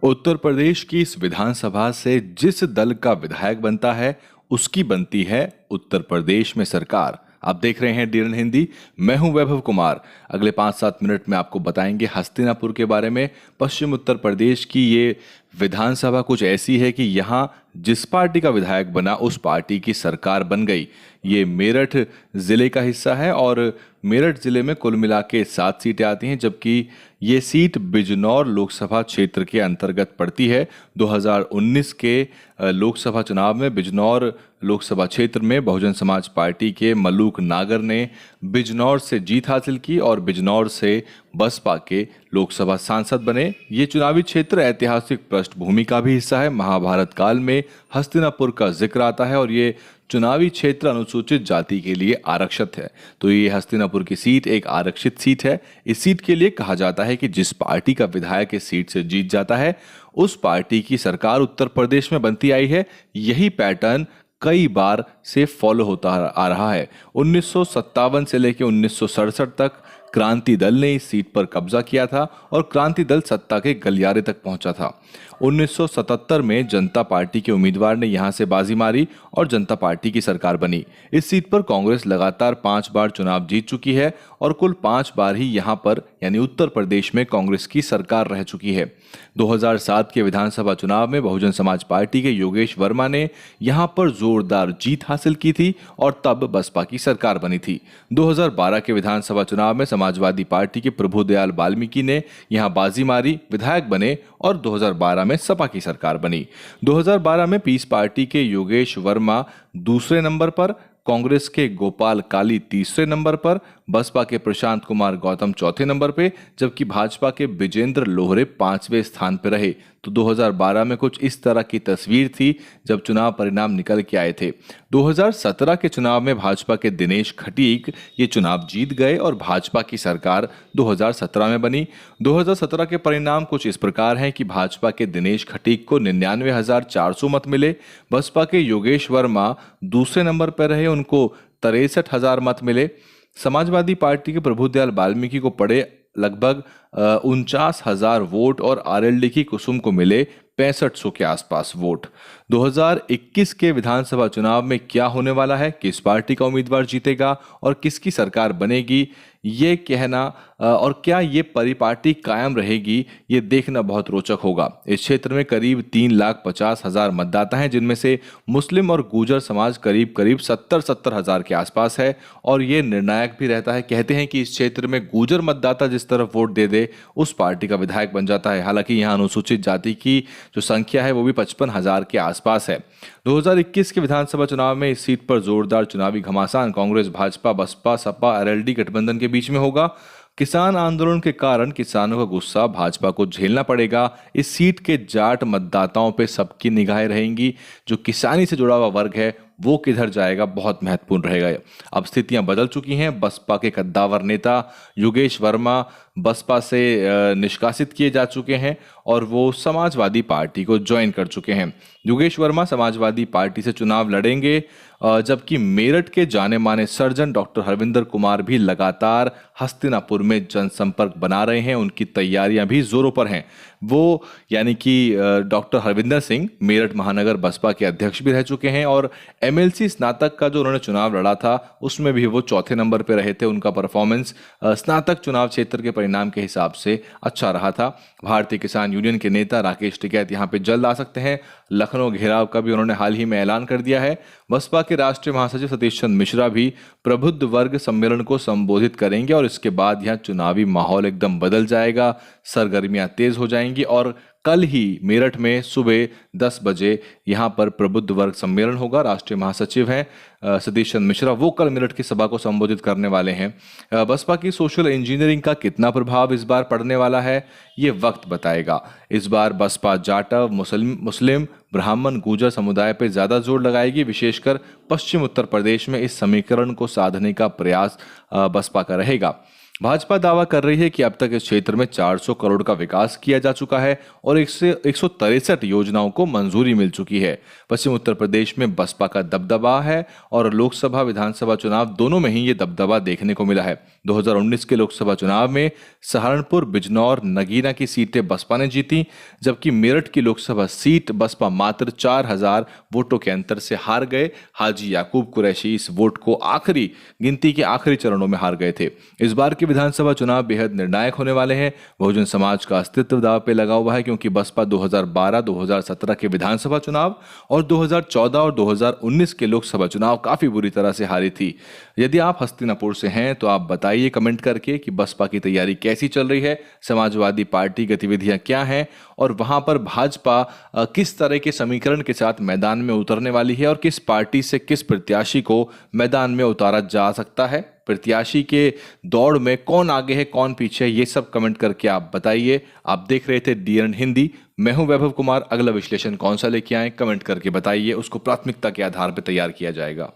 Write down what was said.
उत्तर प्रदेश की इस विधानसभा से जिस दल का विधायक बनता है उसकी बनती है उत्तर प्रदेश में सरकार। आप देख रहे हैं डीएन हिंदी। मैं हूं वैभव कुमार। अगले 5-7 मिनट में आपको बताएंगे हस्तिनापुर के बारे में। पश्चिम उत्तर प्रदेश की ये विधानसभा कुछ ऐसी है कि यहाँ जिस पार्टी का विधायक बना उस पार्टी की सरकार बन गई। ये मेरठ जिले का हिस्सा है और मेरठ जिले में कुल मिला के 7 सीटें आती हैं, जबकि ये सीट बिजनौर लोकसभा क्षेत्र के अंतर्गत पड़ती है। 2019 के लोकसभा चुनाव में बिजनौर लोकसभा क्षेत्र में बहुजन समाज पार्टी के मलूक नागर ने बिजनौर से जीत हासिल की और बिजनौर से बसपा के लोकसभा सांसद बने। ये चुनावी क्षेत्र ऐतिहासिक पृष्ठभूमि का भी हिस्सा है। महाभारत काल में हस्तिनापुर का जिक्र आता है और ये चुनावी क्षेत्र अनुसूचित जाति के लिए आरक्षित है। तो ये हस्तिनापुर की सीट एक आरक्षित सीट है। इस सीट के लिए कहा जाता है कि जिस पार्टी का विधायक इस सीट से जीत जाता है उस पार्टी की सरकार उत्तर प्रदेश में बनती आई है। यही पैटर्न कई बार से फॉलो होता आ रहा है। 1957 से लेकर 1967 तक क्रांति दल ने इस सीट पर कब्जा किया था और क्रांति दल सत्ता के गलियारे तक पहुंचा था। 1977 में जनता पार्टी के उम्मीदवार ने यहां से बाजी मारी और जनता पार्टी की सरकार बनी। इस सीट पर कांग्रेस लगातार 5 बार चुनाव जीत चुकी है और कुल 5 बार ही यहां पर यानी उत्तर प्रदेश में कांग्रेस की सरकार रह चुकी है। 2007 के विधानसभा चुनाव में बहुजन समाज पार्टी के योगेश वर्मा ने यहां पर जोरदार जीत हासिल की थी और तब बसपा की सरकार बनी थी। 2012 के विधानसभा चुनाव में समाजवादी पार्टी के प्रभुदयाल वाल्मीकि ने यहां बाजी मारी, विधायक बने और 2012 में सपा की सरकार बनी। 2012 में पीस पार्टी के योगेश वर्मा दूसरे नंबर पर, कांग्रेस के गोपाल काली तीसरे नंबर पर, बसपा के प्रशांत कुमार गौतम चौथे नंबर पे, जबकि भाजपा के विजेंद्र लोहरे 5वें स्थान पर रहे। तो 2012 में कुछ इस तरह की तस्वीर थी जब चुनाव परिणाम निकल के आए थे। 2017 के चुनाव में भाजपा के दिनेश खटीक ये चुनाव जीत गए और भाजपा की सरकार 2017 में बनी। 2017 के परिणाम कुछ इस प्रकार हैं कि भाजपा के दिनेश खटीक को 99,400 मत मिले, बसपा के योगेश वर्मा दूसरे नंबर पर रहे, उनको 63,000 मत मिले। समाजवादी पार्टी के प्रभुदयाल वाल्मीकि को पड़े लगभग 49,000 वोट और आरएलडी की कुसुम को मिले 6500 के आसपास वोट। 2021 के विधानसभा चुनाव में क्या होने वाला है, किस पार्टी का उम्मीदवार जीतेगा और किसकी सरकार बनेगी, ये कहना और क्या ये परिपाटी कायम रहेगी, ये देखना बहुत रोचक होगा। इस क्षेत्र में करीब 3,50,000 मतदाता हैं, जिनमें से मुस्लिम और गुर्जर समाज करीब 70,000 के आसपास है और ये निर्णायक भी रहता है। कहते हैं कि इस क्षेत्र में गुर्जर मतदाता जिस तरफ वोट दे दे उस पार्टी का विधायक बन जाता है। हालांकि यहाँ अनुसूचित जाति की जो संख्या है वो भी 55,000 के आसपास है। 2021 के विधानसभा चुनाव में इस सीट पर जोरदार चुनावी घमासान कांग्रेस, भाजपा, बसपा, सपा, आरएलडी गठबंधन के बीच में होगा। किसान आंदोलन के कारण किसानों का गुस्सा भाजपा को झेलना पड़ेगा। इस सीट के जाट मतदाताओं पे सबकी निगाहें रहेंगी। जो किसानी से जुड़ा हुआ वर्ग है वो किधर जाएगा, बहुत महत्वपूर्ण रहेगा। अब स्थितियां बदल चुकी हैं। बसपा के कद्दावर नेता योगेश वर्मा बसपा से निष्कासित किए जा चुके हैं और वो समाजवादी पार्टी को ज्वाइन कर चुके हैं। योगेश वर्मा समाजवादी पार्टी से चुनाव लड़ेंगे, जबकि मेरठ के जाने माने सर्जन डॉक्टर हरविंदर कुमार भी लगातार हस्तिनापुर में जनसंपर्क बना रहे हैं। उनकी तैयारियां भी जोरों पर हैं। वो यानी कि डॉक्टर हरविंदर सिंह मेरठ महानगर बसपा के अध्यक्ष भी रह चुके हैं और एमएलसी स्नातक का जो उन्होंने चुनाव लड़ा था उसमें भी वो चौथे नंबर पर रहे थे। उनका परफॉर्मेंस स्नातक चुनाव क्षेत्र के परिणाम के हिसाब से अच्छा रहा था। भारतीय किसान यूनियन के नेता राकेश टिकैत यहाँ पे जल्द आ सकते हैं। लखनऊ घेराव का भी उन्होंने हाल ही में ऐलान कर दिया है। बसपा के राष्ट्रीय महासचिव सतीश चंद्र मिश्रा भी प्रबुद्ध वर्ग सम्मेलन को संबोधित करेंगे और इसके बाद यहाँ चुनावी माहौल एकदम बदल जाएगा, सरगर्मियां तेज हो जाएंगी और कल ही मेरठ में सुबह 10 बजे यहाँ पर प्रबुद्ध वर्ग सम्मेलन होगा। राष्ट्रीय महासचिव हैं सतीश चंद्र मिश्रा, वो कल मेरठ की सभा को संबोधित करने वाले हैं। बसपा की सोशल इंजीनियरिंग का कितना प्रभाव इस बार पड़ने वाला है ये वक्त बताएगा। इस बार बसपा जाटव, मुस्लिम, ब्राह्मण, गुर्जर समुदाय पर ज्यादा जोर लगाएगी। विशेषकर पश्चिम उत्तर प्रदेश में इस समीकरण को साधने का प्रयास बसपा का रहेगा। भाजपा दावा कर रही है कि अब तक इस क्षेत्र में 400 करोड़ का विकास किया जा चुका है और 163 योजनाओं को मंजूरी मिल चुकी है। पश्चिम उत्तर प्रदेश में बसपा का दबदबा है और लोकसभा विधानसभा चुनाव दोनों में ही ये दबदबा देखने को मिला है। 2019 के लोकसभा चुनाव में सहारनपुर, बिजनौर, नगीना की सीटें बसपा ने जीती, जबकि मेरठ की लोकसभा सीट बसपा मात्र 4000 वोटों के अंतर से हार गए। हाजी याकूब कुरैशी इस वोट को आखिरी गिनती के आखिरी चरणों में हार गए थे। इस बार के विधानसभा चुनाव बेहद निर्णायक होने वाले हैं। बहुजन समाज का अस्तित्व दांव पे लगा हुआ है, क्योंकि बसपा 2012, 2017 के विधानसभा चुनाव और 2014 और 2019 के लोकसभा चुनाव काफी बुरी तरह से हारी थी। यदि आप हस्तिनापुर से हैं तो आप बताइए कमेंट करके कि बसपा की तैयारी कैसी चल रही है, समाजवादी पार्टी गतिविधियां क्या हैं और वहां पर भाजपा किस तरह के समीकरण के साथ मैदान में उतरने वाली है और किस पार्टी से किस प्रत्याशी को मैदान में उतारा जा सकता है। प्रत्याशी के दौड़ में कौन आगे है, कौन पीछे है, ये सब कमेंट करके आप बताइए। आप देख रहे थे डीएन हिंदी, मैं हूं वैभव कुमार। अगला विश्लेषण कौन सा लेके आए कमेंट करके बताइए, उसको प्राथमिकता के आधार पर तैयार किया जाएगा।